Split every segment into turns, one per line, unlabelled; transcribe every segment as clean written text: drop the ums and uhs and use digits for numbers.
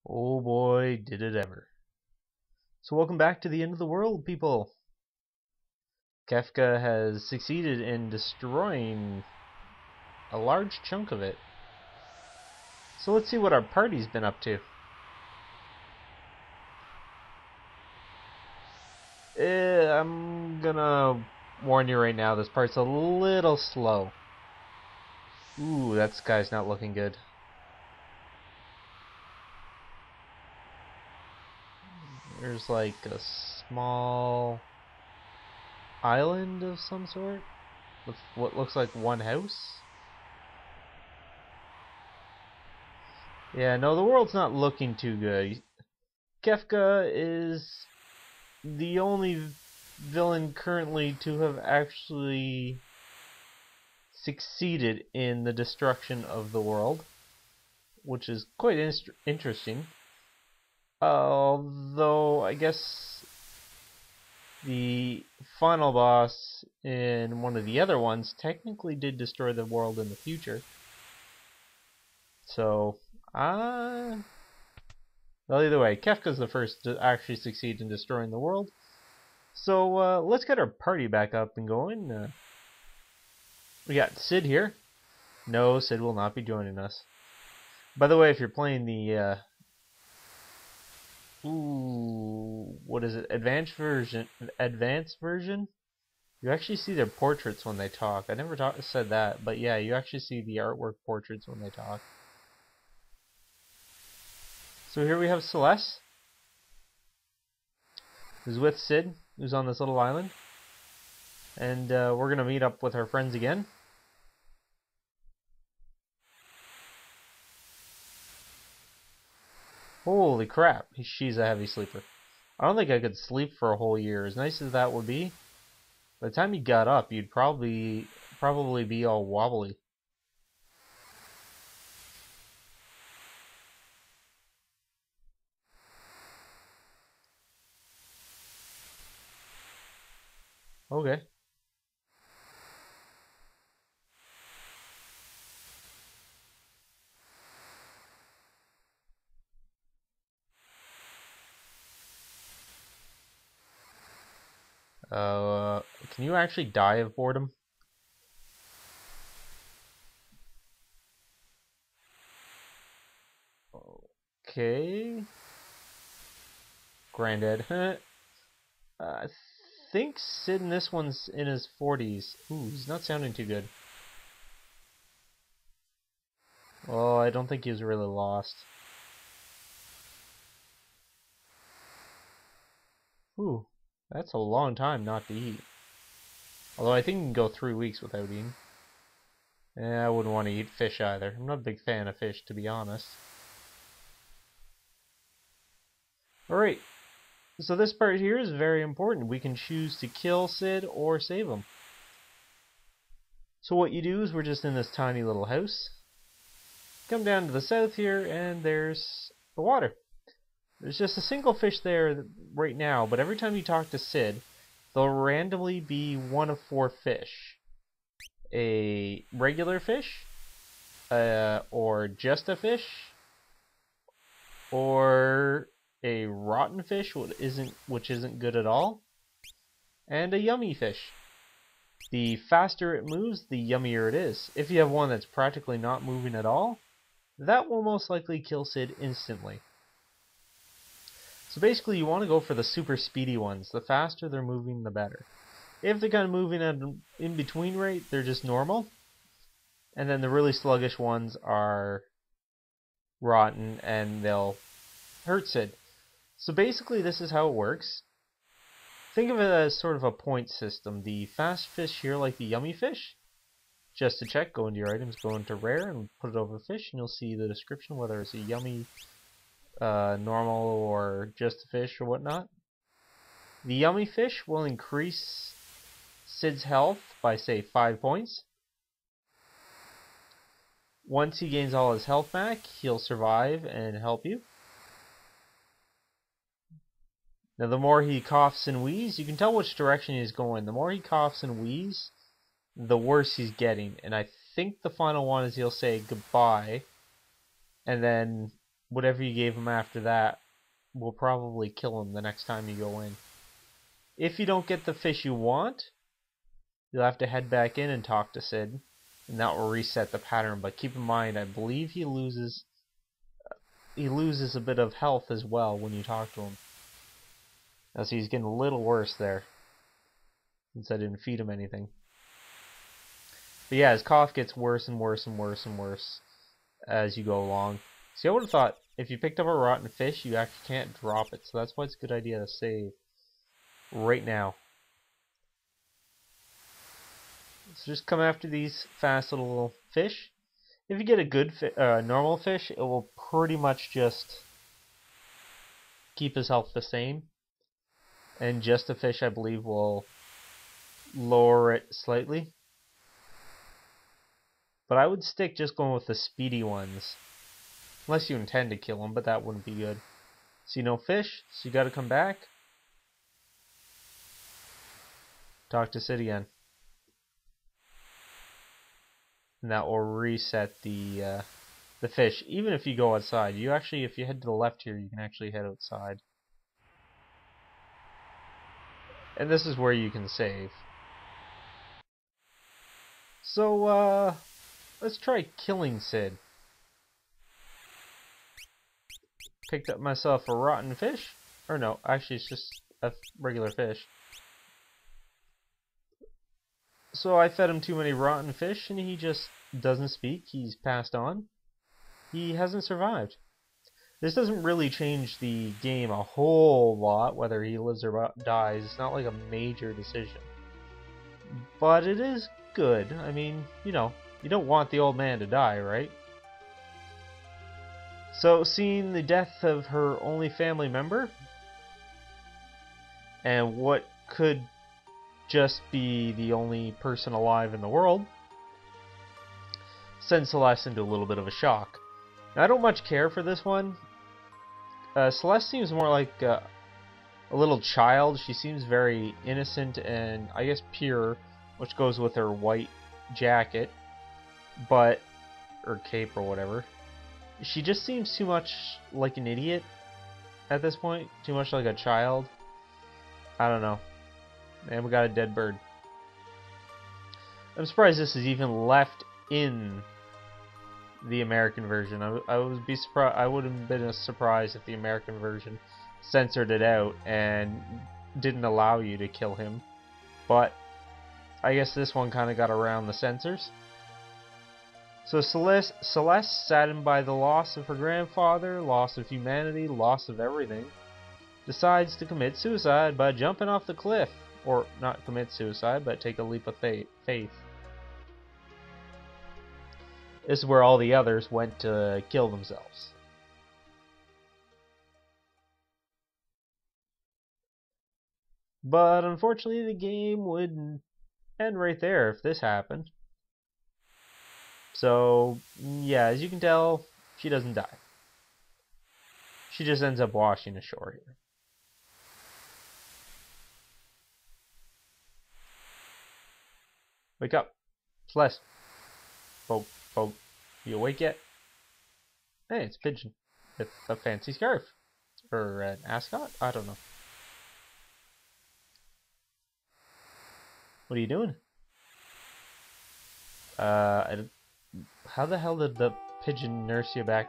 Oh boy, did it ever. So welcome back to the end of the world, people. Kefka has succeeded in destroying a large chunk of it. So let's see what our party's been up to. I'm gonna warn you right now, this part's a little slow. Ooh, that sky's not looking good. There's like a small island of some sort with what looks like one house. Yeah, no, the world's not looking too good. Kefka is the only villain currently to have actually succeeded in the destruction of the world, which is quite interesting. Although, I guess the final boss in one of the other ones technically did destroy the world in the future. So, well, either way, Kefka's the first to actually succeed in destroying the world. So, let's get our party back up and going. We got Sid here. No, Sid will not be joining us. By the way, if you're playing the, what is it? Advanced version, you actually see their portraits when they talk. I never said that, but yeah, you actually see the artwork portraits when they talk. So here we have Celes, who's with Sid, who's on this little island. And we're going to meet up with our friends again. Holy crap, she's a heavy sleeper. I don't think I could sleep for a whole year. As nice as that would be, by the time you got up, you'd probably be all wobbly. Okay. Can you actually die of boredom? Okay. Granddad. I think Sid in this one's in his 40s. Ooh, he's not sounding too good. Well, I don't think he was really lost. Ooh, that's a long time not to eat. Although I think you can go 3 weeks without eating. I wouldn't want to eat fish either. I'm not a big fan of fish, to be honest. Alright, so this part here is very important. We can choose to kill Sid or save him. So what you do is we're just in this tiny little house. Come down to the south here, and there's the water. There's just a single fish there right now, but every time you talk to Sid, there'll randomly be one of 4 fish. A regular fish, or just a fish, or a rotten fish, which isn't good at all, and a yummy fish. The faster it moves, the yummier it is. If you have one that's practically not moving at all, that will most likely kill Sid instantly. So basically you want to go for the super speedy ones. The faster they're moving, the better. If they're kind of moving at an in-between rate, they're just normal. And then the really sluggish ones are rotten and they'll hurt Sid. So basically this is how it works. Think of it as sort of a point system. The fast fish here, like the yummy fish, just to check, go into your items, go into rare, and put it over fish, and you'll see the description, whether it's a yummy, normal, or just a fish, or whatnot. The yummy fish will increase Sid's health by, say, 5 points. Once he gains all his health back, he'll survive and help you. Now, the more he coughs and wheezes, you can tell which direction he's going. The more he coughs and wheezes, the worse he's getting. And I think the final one is he'll say goodbye. And then whatever you gave him after that will probably kill him the next time you go in. If you don't get the fish you want, you'll have to head back in and talk to Sid, and that will reset the pattern. But keep in mind, I believe he loses a bit of health as well when you talk to him. Now, so he's getting a little worse there, since I didn't feed him anything. But yeah, his cough gets worse and worse and worse and worse as you go along. See, I would have thought if you picked up a rotten fish, you actually can't drop it. So that's why it's a good idea to save right now. So just come after these fast little fish. If you get a good normal fish, it will pretty much just keep his health the same. And just a fish, I believe, will lower it slightly. But I would stick just going with the speedy ones. Unless you intend to kill them, but that wouldn't be good. See, no fish, so you gotta come back. Talk to Sid again. And that will reset the fish. Even if you go outside, if you head to the left here, you can actually head outside. And this is where you can save. So, let's try killing Sid. Picked up myself a rotten fish. Or no, actually it's just a regular fish. So I fed him too many rotten fish and he just doesn't speak. He's passed on. He hasn't survived. This doesn't really change the game a whole lot, whether he lives or dies. It's not like a major decision. But it is good. I mean, you know, you don't want the old man to die, right? So, seeing the death of her only family member, and what could just be the only person alive in the world, sends Celes into a little bit of a shock. Now, I don't much care for this one. Celes seems more like a little child. She seems very innocent and, I guess, pure, which goes with her white jacket, or cape or whatever. She just seems too much like an idiot at this point. Too much like a child. I don't know. And we got a dead bird. I'm surprised this is even left in the American version. I would be surprised. I would have been surprised if the American version censored it out and didn't allow you to kill him. But I guess this one kind of got around the censors. So Celes, saddened by the loss of her grandfather, loss of humanity, loss of everything, decides to commit suicide by jumping off the cliff. Or not commit suicide, but take a leap of faith. This is where all the others went to kill themselves. But unfortunately, the game would end right there if this happened. So, yeah, as you can tell, she doesn't die. She just ends up washing ashore here. Wake up. Celes. Poke. You awake yet? Hey, it's Pigeon. With a fancy scarf. Or an ascot? I don't know. What are you doing? How the hell did the pigeon nurse you back?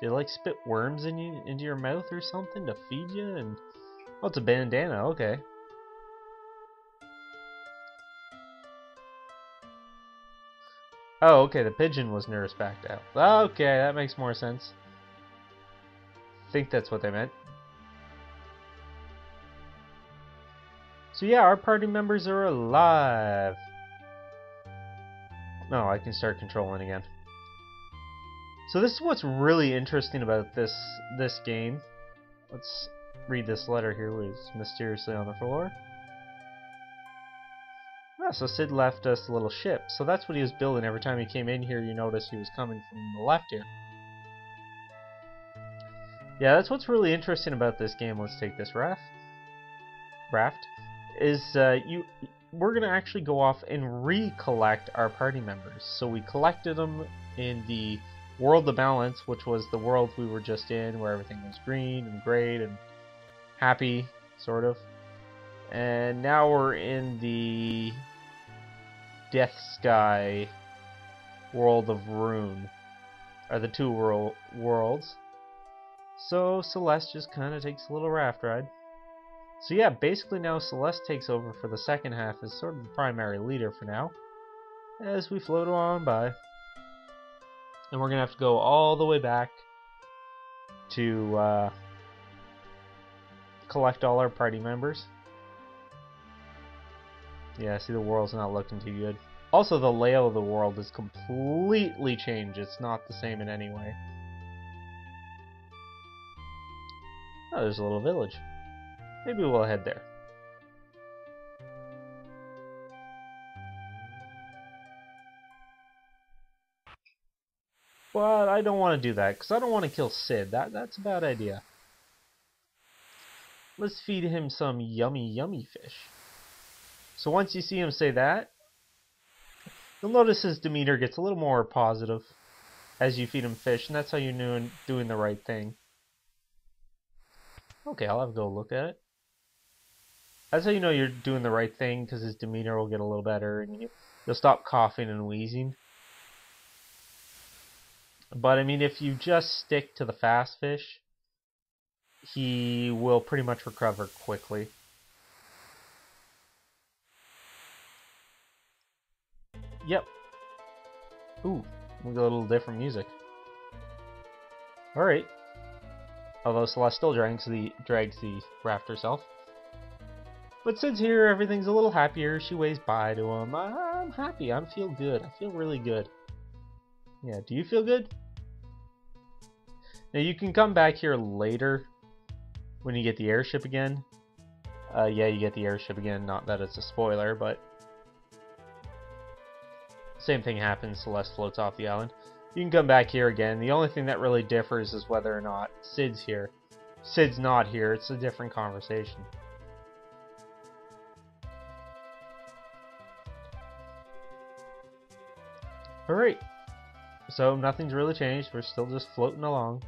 Did it like spit worms into your mouth or something to feed you? And oh, it's a bandana. Okay. Oh, okay. The pigeon was nursed back out. Okay, that makes more sense. I think that's what they meant. So yeah, our party members are alive. No, I can start controlling again. So this is what's really interesting about this game. Let's read this letter here, which is mysteriously on the floor. Ah, so Sid left us a little ship. So that's what he was building. Every time he came in here, you notice he was coming from the left here. Yeah, that's what's really interesting about this game. Let's take this raft. We're gonna actually go off and recollect our party members. So we collected them in the World of Balance, which was the world we were just in, where everything was green and great and happy, sort of. And now we're in the Death Sky world of Rune, are the two worlds. So Celes just kind of takes a little raft ride. So yeah, basically now Celes takes over for the second half as sort of the primary leader for now, as we float on by. And we're going to have to go all the way back to collect all our party members. Yeah, see, the world's not looking too good. Also, the layout of the world is completely changed. It's not the same in any way. Oh, there's a little village. Maybe we'll head there. But I don't want to do that, because I don't want to kill Cid. That's a bad idea. Let's feed him some yummy, yummy fish. So once you see him say that, you'll notice his demeanor gets a little more positive as you feed him fish, and that's how you're doing the right thing. Okay, I'll have to go look at it. That's how you know you're doing the right thing, because his demeanor will get a little better, and you'll stop coughing and wheezing. But, I mean, if you just stick to the fast fish, he will pretty much recover quickly. Yep. Ooh, we got a little different music. Alright. Although Celes still drags the raft herself. But since here everything's a little happier, she waves bye to him. I'm happy. I feel good. I feel really good. Yeah, do you feel good? Now you can come back here later when you get the airship again. Yeah, you get the airship again. Not that it's a spoiler, but same thing happens. Celes floats off the island. You can come back here again. The only thing that really differs is whether or not Cid's here. Cid's not here. It's a different conversation. Alright. So nothing's really changed. We're still just floating along.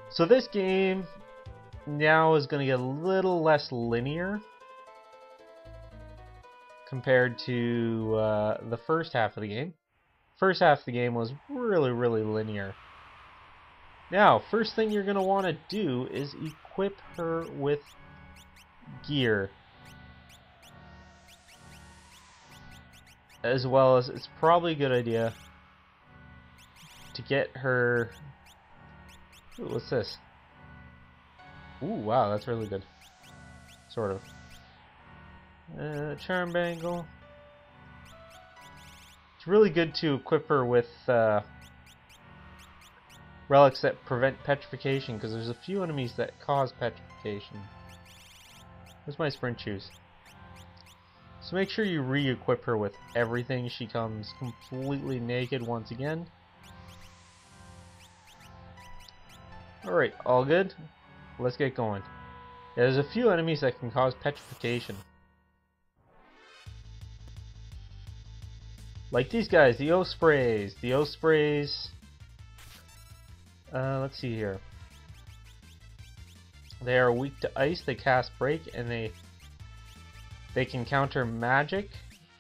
So this game now is going to get a little less linear compared to the first half of the game. First half of the game was really, really linear. Now, first thing you're going to want to do is equip her with gear. As well as, it's probably a good idea to get her... Ooh, what's this? Ooh, wow, that's really good. Sort of. Charm Bangle. It's really good to equip her with relics that prevent petrification, because there's a few enemies that cause petrification. Where's my sprint shoes? So make sure you re-equip her with everything. She comes completely naked once again. Alright, all good? Let's get going. Yeah, there's a few enemies that can cause petrification. Like these guys, the Ospreys. The Ospreys... let's see here. They are weak to ice, they cast break, and they can counter magic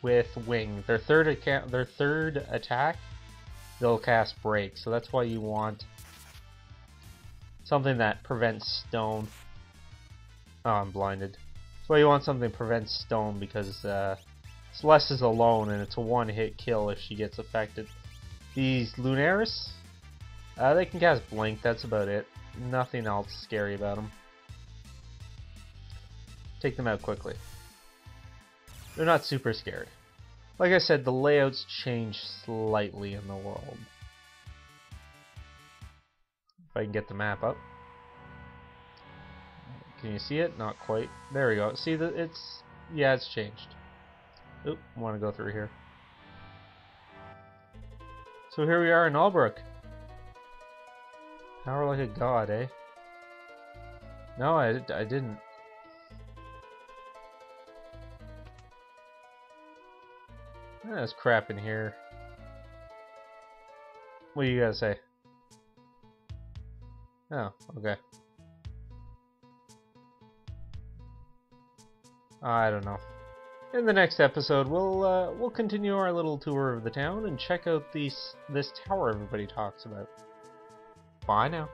with wing. Their third attack, they'll cast break. So that's why you want something that prevents stone. Oh, I'm blinded. That's why you want something that prevents stone, because Celes is alone and it's a one-hit kill if she gets affected. These Lunaris, they can cast blink. That's about it. Nothing else scary about them. Take them out quickly. They're not super scared. Like I said, the layouts change slightly in the world. If I can get the map up. Can you see it? Not quite. There we go. See that it's... yeah, it's changed. Oop, I want to go through here. So here we are in Albrook. Power like a god, eh? No, I didn't. There's crap in here. What do you gotta say? Oh, okay. I don't know. In the next episode, we'll continue our little tour of the town and check out this tower everybody talks about. Bye now.